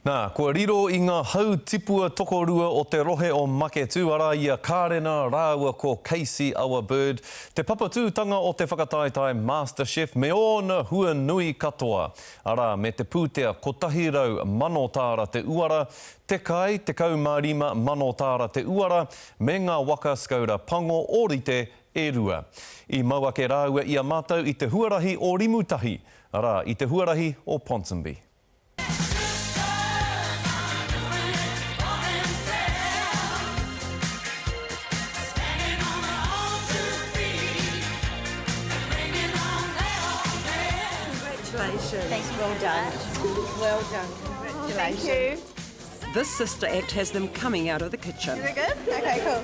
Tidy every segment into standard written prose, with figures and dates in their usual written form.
Nā, kua riro I ngā hau tipua tokorua o te rohe o Maketu, ara ia Karena rāua ko Kasey our bird. Te papatūtanga o te whakataetai Masterchef me ona hua nui katoa. Ara, me te pūtea kotahi rau mano tāra te uara, te kai te kaumārima mano tāra te uara, me ngā waka Skoda pango orite e rua. I mauake rāua ia mātou I te huarahi o Rimutahi, ara I te huarahi o Ponsonby. Congratulations. Thanks, well done. Well done. Congratulations. Thank you. This sister act has them coming out of the kitchen. Is it good? Okay, cool.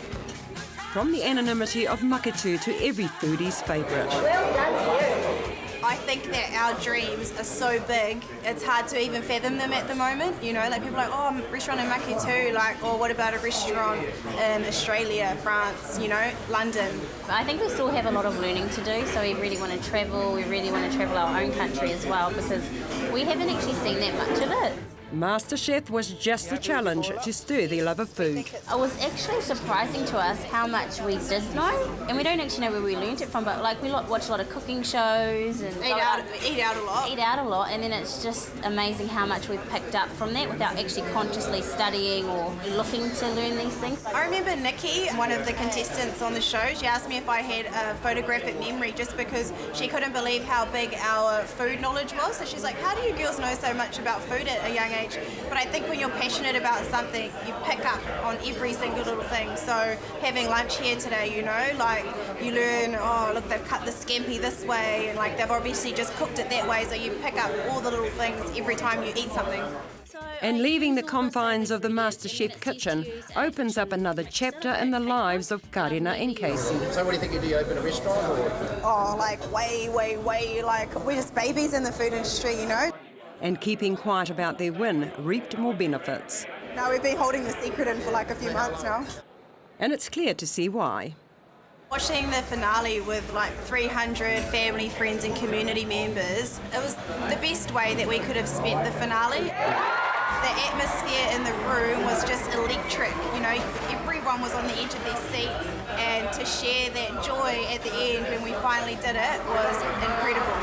From the anonymity of Maketu to every foodie's favourite. Well done you. I think that our dreams are so big, it's hard to even fathom them at the moment. You know, like people are like, oh, restaurant in Maketu, like, or what about a restaurant in Australia, France, you know, London? I think we still have a lot of learning to do, so we really want to travel, we really want to travel our own country as well, because we haven't actually seen that much of it. Masterchef was just a challenge to stir their love of food. It was actually surprising to us how much we did know, and we don't actually know where we learned it from, but like we watch a lot of cooking shows and Eat out a lot, and then it's just amazing how much we've picked up from that without actually consciously studying or looking to learn these things. I remember Nikki, one of the contestants on the show, she asked me if I had a photographic memory just because she couldn't believe how big our food knowledge was. So she's like, how do you girls know so much about food at a young age? But I think when you're passionate about something, you pick up on every single little thing. So having lunch here today, you know, like you learn, oh, look, they've cut the scampi this way, and like they've obviously just cooked it that way. So you pick up all the little things every time you eat something. And leaving the confines of the Masterchef kitchen opens up another chapter in the lives of Karena and Kasey. So what do you think? Do you open a restaurant? Or? Oh, like way, like we're just babies in the food industry, you know. And keeping quiet about their win reaped more benefits. Now we've been holding the secret in for like a few months now. And it's clear to see why. Watching the finale with like 300 family, friends and community members, it was the best way that we could have spent the finale. The atmosphere in the room was just electric, you know, everyone was on the edge of their seats, and to share that joy at the end when we finally did it was incredible.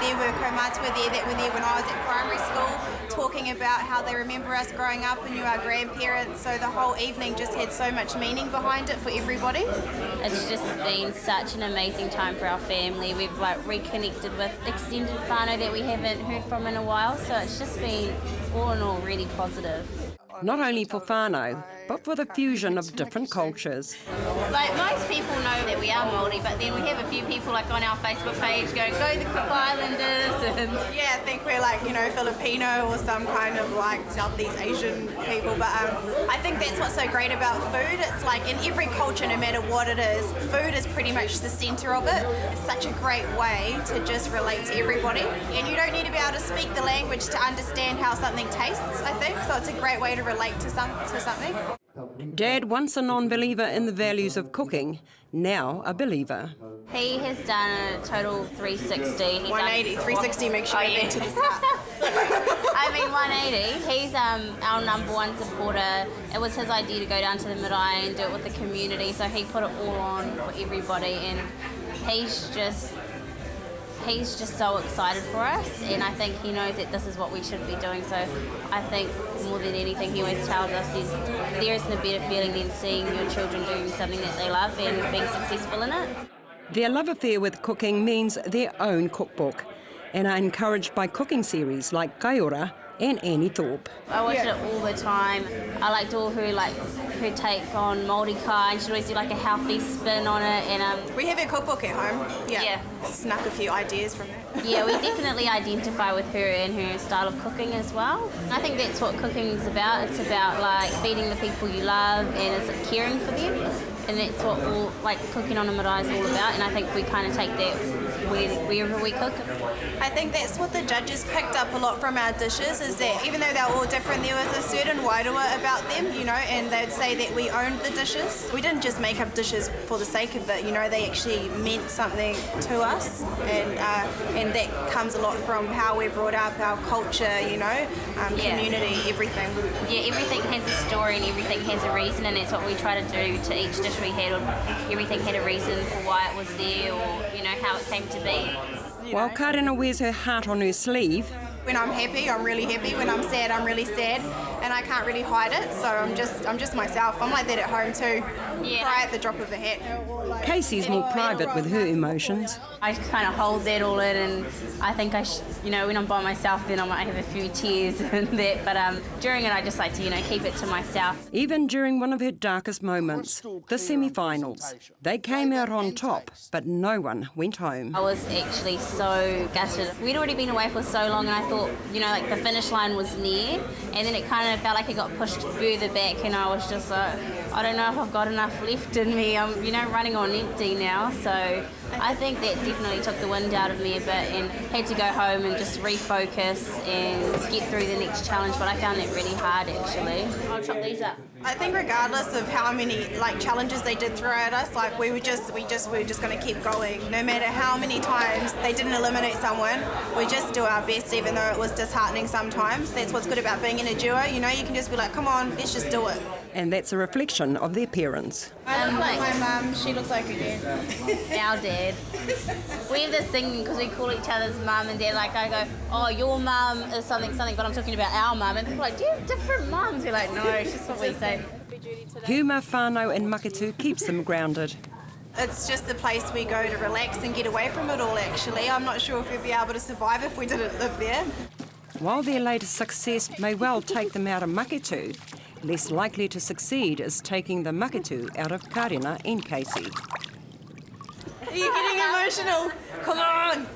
There were kaumatua that were there when I was at primary school, talking about how they remember us growing up and knew our grandparents, so the whole evening just had so much meaning behind it for everybody. It's just been such an amazing time for our family. We've like reconnected with extended whānau that we haven't heard from in a while, so it's just been all in all really positive. Not only for whānau, but for the fusion of different cultures. Like most people know that we are Māori, but then we have a few people like on our Facebook page going, go the Cook Islanders, and yeah, I think we're like, you know, Filipino or some kind of like Southeast Asian people, but I think that's what's so great about food. It's like in every culture, no matter what it is, food is pretty much the centre of it. It's such a great way to just relate to everybody, and you don't need to be able to speak the language to understand how something tastes, I think, so it's a great way to relate to something. Dad, once a non-believer in the values of cooking, now a believer. he has done a total 360. 180, 360 makes sure you get to the start. I mean 180. He's our number one supporter. It was his idea to go down to the Marae and do it with the community, so he put it all on for everybody, and he's just so excited for us, and I think he knows that this is what we should be doing. So I think more than anything, he always tells us there isn't a better feeling than seeing your children doing something that they love and being successful in it. Their love affair with cooking means their own cookbook, and are encouraged by cooking series like Kaora and Annie Thorpe. I watch it all the time. I liked all her take on Māori kai, and she'd always do like a healthy spin on it. And we have a cookbook at home. Yeah. Snuck a few ideas from her. Yeah, we definitely identify with her and her style of cooking as well. I think that's what cooking is about. It's about like feeding the people you love, and it's caring for them. And that's what cooking on a marae is all about. And I think we kind of take that wherever we cook. I think that's what the judges picked up a lot from our dishes, is that even though they're all different, there was a certain wairua about them, you know, and they'd say that we owned the dishes. We didn't just make up dishes for the sake of it, you know, they actually meant something to us, and that comes a lot from how we're brought up, our culture, you know, community, everything. Yeah, everything has a story and everything has a reason, and that's what we try to do to each dish we had. Everything had a reason for why it was there, or, you know, how it came to be. While Karena wears her heart on her sleeve, When I'm happy, I'm really happy. When I'm sad, I'm really sad, and I can't really hide it. So I'm just myself. I'm like that at home too. Yeah. Cry at the drop of a hat. Casey's more private with her emotions. I kind of hold that all in, and I think you know, when I'm by myself, then I might have a few tears and that. But during it, I just like to, you know, keep it to myself. Even during one of her darkest moments, the semi-finals. They came out on top, but no one went home. I was actually so gutted. We'd already been away for so long, and I thought, you know, like the finish line was near, and then it kind of felt like it got pushed further back, and I was just like, I don't know if I've got enough left in me. I'm, you know, running on empty now. So I think that definitely took the wind out of me a bit, and had to go home and just refocus and get through the next challenge. But I found it really hard, actually. I'll chop these up. I think regardless of how many challenges they did throw at us, we were just going to keep going. No matter how many times they didn't eliminate someone, we just do our best, even though it was disheartening sometimes. That's what's good about being in a duo. You know, you can just be like, come on, let's just do it. And that's a reflection of their parents. I look like my mum. She looks like her dad. Our dad. We have this thing because we call each other's mum and dad. Like I go, oh, your mum is something, but I'm talking about our mum. And people are like, do you have different mums? We're like, no, it's just what we say. Humour, whānau and Maketu keeps them grounded. It's just the place we go to relax and get away from it all, actually. I'm not sure if we'd be able to survive if we didn't live there. While their latest success may well take them out of Maketu, less likely to succeed is taking the Maketu out of Karena and Kasey. Are you getting emotional? Come on!